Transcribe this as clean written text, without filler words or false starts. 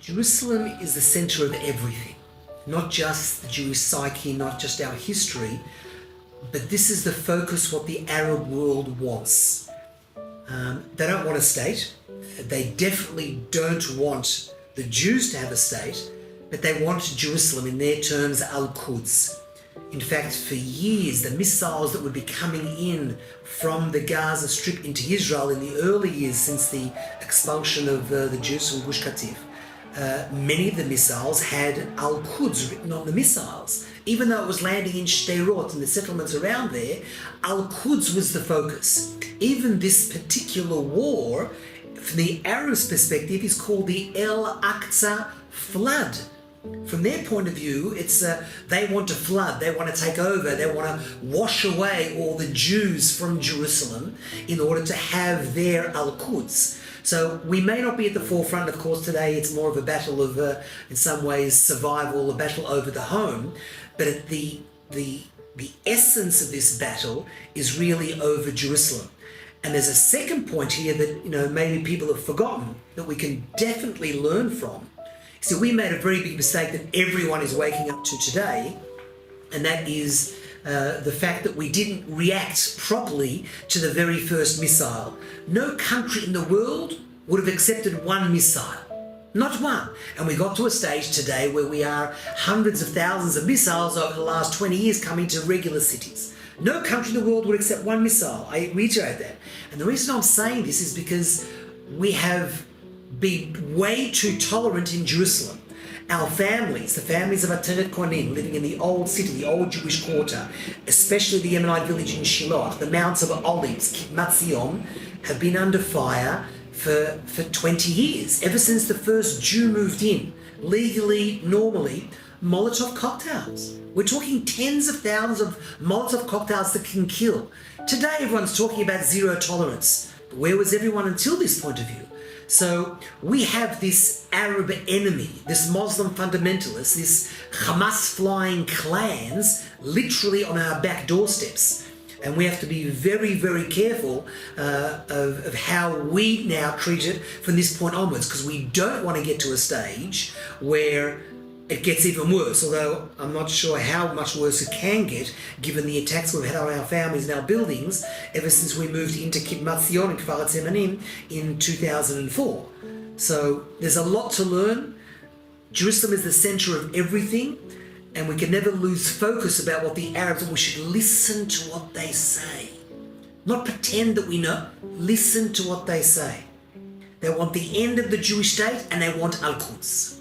Jerusalem is the center of everything, not just the Jewish psyche, not just our history, but this is the focus what the Arab world wants. They don't want a state. They definitely don't want the Jews to have a state, but they want Jerusalem, in their terms, Al-Quds. In fact, for years, the missiles that would be coming in from the Gaza Strip into Israel in the early years since the expulsion of the Jews from Gush Katif, many of the missiles had Al-Quds written on the missiles. Even though it was landing in Sderot and the settlements around there, Al-Quds was the focus. Even this particular war, from the Arabs' perspective, is called the El Aqsa Flood. From their point of view, it's they want to flood, they want to take over, they want to wash away all the Jews from Jerusalem in order to have their Al-Quds. So we may not be at the forefront, of course. Today it's more of a battle of, in some ways, survival, a battle over the home. But the essence of this battle is really over Jerusalem. And there's a second point here that maybe people have forgotten that we can definitely learn from. So we made a very big mistake that everyone is waking up to today, and that is the fact that we didn't react properly to the very first missile. No country in the world would have accepted one missile. Not one. And we got to a stage today where we are hundreds of thousands of missiles over the last 20 years coming to regular cities. No country in the world would accept one missile. I reiterate that. And the reason I'm saying this is because we have been way too tolerant in Jerusalem. Our families, the families of Ateret Kohanim living in the old city, the old Jewish quarter, especially the Yemenite village in Shiloh, the Mounts of Olives, Kibbutz Zion, have been under fire for 20 years, ever since the first Jew moved in, legally, normally. Molotov cocktails. We're talking tens of thousands of Molotov cocktails that can kill. Today everyone's talking about zero tolerance. But where was everyone until this point of view? So we have this Arab enemy, this Muslim fundamentalists, this Hamas flying clans literally on our back doorsteps. And we have to be very, very careful of how we now treat it from this point onwards, because we don't want to get to a stage where it gets even worse, although I'm not sure how much worse it can get given the attacks we've had on our families and our buildings ever since we moved into Kibbutz Zion and Kfar Tzemanim in 2004. So there's a lot to learn. Jerusalem is the center of everything, and we can never lose focus about what the Arabs, and we should listen to what they say. Not pretend that we know. Listen to what they say. They want the end of the Jewish state, and they want Al-Quds.